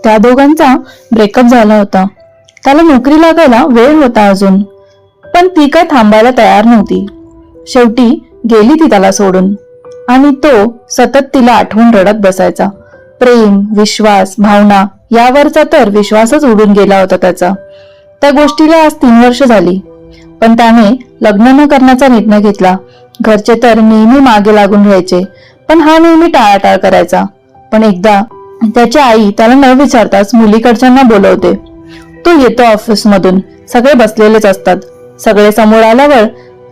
त्या दोघांचा ब्रेकअप झाला होता. त्याला नोकरी लागायला वेळ होता अजून, पण ती काय थांबायला तयार नव्हती. शेवटी गेली ती त्याला सोडून आणि तो सतत तिला आठवून रडत बसायचा. प्रेम, विश्वास, भावना यावरचा तर विश्वासच उडून गेला होता त्याचा. त्या गोष्टीला आज 3 वर्ष झाली, पण त्याने लग्न न करण्याचा निर्णय घेतला. घरचे तर नेहमी मागे लागून राहायचे, पण हा नेहमी टाळाटाळ करायचा. पण एकदा त्याची आई त्याला न विचारताच मुलीकडच्यांना बोलवते. तो येतो ऑफिसमधून, सगळे बसलेलेच असतात. सगळे समोर आल्यावर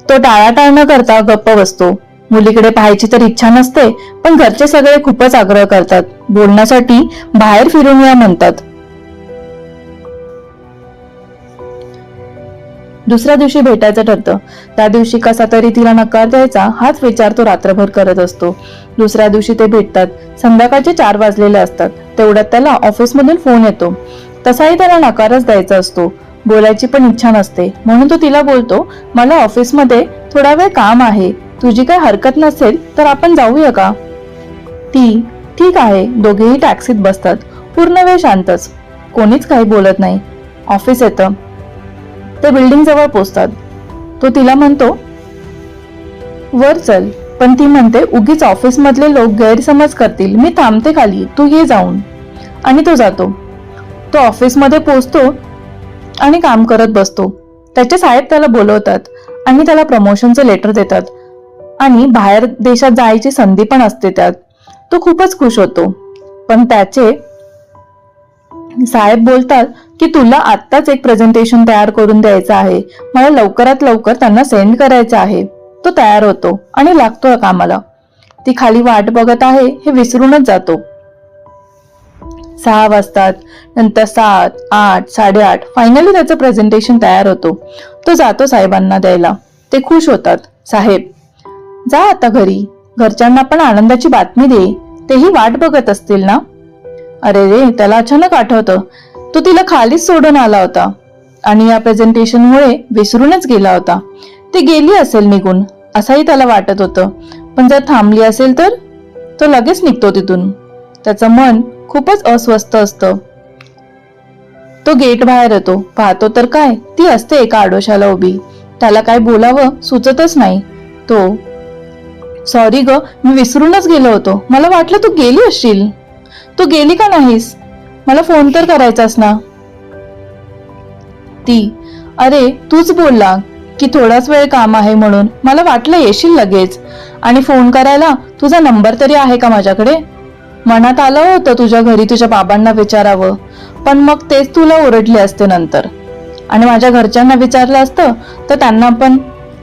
तो टाळाटाळ न करता गप्प बसतो. मुलीकडे पाहायची तर इच्छा नसते, पण घरचे सगळे खूपच आग्रह करतात. बोलण्यासाठी बाहेर फिरून या म्हणतात. दुसऱ्या दिवशी भेटायचं ठरतं. त्या दिवशी कसा तरी तिला नकार द्यायचा हाच विचार तो रात्रभर करत असतो. दुसऱ्या दिवशी ते भेटतात. संध्याकाळचे 4 वाजलेले असतात. तेवढ्यात त्याला ऑफिसमधून फोन येतो. तसाही त्याला नकारच द्यायचा असतो. बोलायची पण इच्छा नसते, म्हणून तो तिला बोलतो, मला ऑफिसमध्ये थोडा वेळ काम आहे, तुझी काय हरकत नसेल तर आपण जाऊया का? ती ठीक आहे. दोघेही टॅक्सीत बसतात. पूर्ण वेळ शांतच, कोणीच काही बोलत नाही. ऑफिस येतं. ते बिल्डिंग जवळ पोहोचतात. तो तिला म्हणतो, वर चल, पण ती म्हणते, उगीच ऑफिस मधले लोक गैरसमज करतील, मी थांबते खाली, तू ये जाऊन. आणि तो जातो. तो ऑफिस मध्ये पोहोचतो आणि काम करत बसतो. त्याचे साहेब त्याला बोलवतात आणि त्याला प्रमोशनचं लेटर देतात आणि बाहेर देशात जायची संधी पण असते त्यात. तो खूपच खुश होतो. पण त्याचे साहेब बोलतात की तुला आत्ताच एक प्रेझेंटेशन तयार करून द्यायचं आहे, मला लवकरात लवकर त्यांना सेंड करायचं आहे. तो तयार होतो आणि लागतो कामाला. ती खाली वाट बघत आहे हे विसरूनच जातो. 6 वाजतात, नंतर 7, 8, 8:30. फायनली त्याचं प्रेझेंटेशन तयार होतो. तो जातो साहेबांना द्यायला. ते खुश होतात. साहेब, जा आता घरी, घरच्यांना पण आनंदाची बातमी दे, तेही वाट बघत असतील ना. अरे रे, त्याला अचानक आठवतं, तो तिला खालीच सोडून आला होता आणि या प्रेझेंटेशनमुळे विसरूनच गेला होता. ती गेली असेल निघून असंही त्याला वाटत होतं, पण जर थांबली असेल तर तो लगेच निघतो तिथून. त्याचं मन खूपच अस्वस्थ असतं. तो गेट बाहेर येतो. पाहतो तर काय, ती असते एका आडोशाला उभी. त्याला काय बोलावं सुचतच नाही. तो, सॉरी ग, मी विसरूनच गेलो होतो, मला वाटलं तू गेली असशील. तू गेली का नाहीस, मला फोन तर करायचास ना. ती, अरे तूच बोलला की थोडाच वेळ काम आहे म्हणून, मला वाटलं येशील लगेच, आणि फोन करायला तुझा नंबर तरी आहे का माझ्याकडे. मनात आलं होतं तुझ्या घरी तुझ्या बाबांना विचारावं, पण मग तेच तुला ओरडले असते नंतर, आणि माझ्या घरच्यांना विचारलं असतं तर त्यांना पण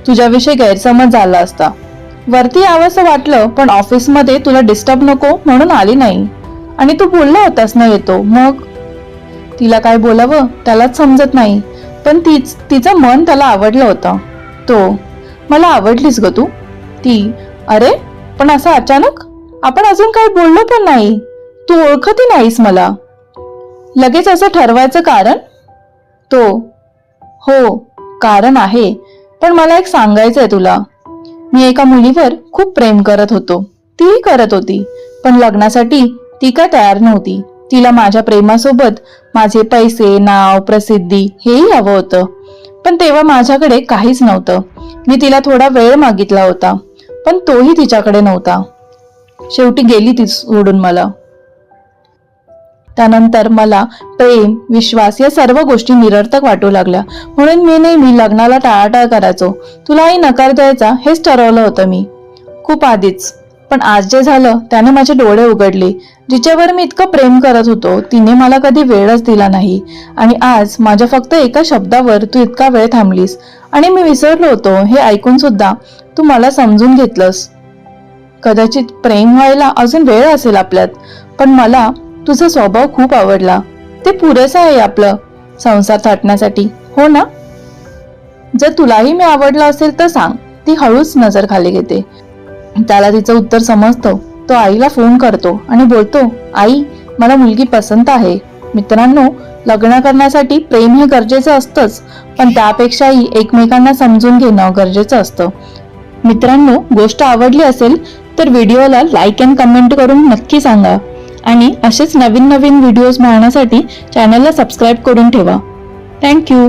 तुझ्याविषयी गैरसमज झाला असता. वरती यावंसं वाटलं, पण ऑफिसमध्ये तुला डिस्टर्ब नको म्हणून आली नाही, आणि तू बोलला होतास ना येतो. मग तिला काय बोलावं त्यालाच समजत नाही, पण तिचं मन त्याला आवडलं होतं. तो, मला आवडलीस ग तू. ती, अरे पण असं अचानक, आपण अजून काही बोललो पण नाही, तू ओळखती नाहीस मला, लगेच असं ठरवायचं कारण. तो, हो कारण आहे, पण मला एक सांगायचंय तुला. मी एका मुलीवर खूप प्रेम करत होतो, तीही करत होती, पण लग्नासाठी ती काय तयार नव्हती. तिला माझ्या प्रेमासोबत माझे पैसे, नाव, प्रसिद्धी हेही हवं होतं, पण तेव्हा माझ्याकडे काहीच नव्हतं. मी तिला थोडा वेळ मागितला होता, पण तोही तिच्याकडे नव्हता. शेवटी गेली ती सोडून मला. त्यानंतर मला प्रेम, विश्वास या सर्व गोष्टी निरर्थक वाटू लागल्या, म्हणून मी नेहमी लग्नाला टाळाटाळ करायचो. तुलाही नकार द्यायचा हेच ठरवलं होतं मी खूप आधीच. पण आज जे झालं त्याने माझे डोळे उघडले. जिच्यावर मी इतकं प्रेम करत होतो तिने मला कधी वेळच दिला नाही, आणि आज माझ्या फक्त एका शब्दावर तू इतका वेळ थांबलीस, आणि मी विसरलो होतो हे ऐकून सुद्धा तू मला समजून घेतलंस. कदाचित प्रेम व्हायला अजून वेळ असेल आपल्यात, पण मला तुझा स्वभाव खूप आवडला. ते पुरेसं आहे आपलं संसार थाटण्यासाठी, हो ना. जर तुलाही मी आवडला असेल तर सांग. ती हळूच नजर खाली घेते. त्याला तिचं उत्तर समजतं. तो आईला फोन करतो आणि बोलतो, आई मला मुलगी पसंत आहे. मित्रांनो, लग्न करण्यासाठी प्रेम हे गरजेचं असतंच, पण त्यापेक्षाही एकमेकांना समजून घेणं गरजेचं असतं. मित्रांनो, गोष्ट आवडली असेल तर व्हिडिओला लाईक अँड कमेंट करून नक्की सांगा, आणि असेच नवीन नवीन व्हिडिओज पाहण्यासाठी चॅनलला सबस्क्राईब करून ठेवा. थँक्यू.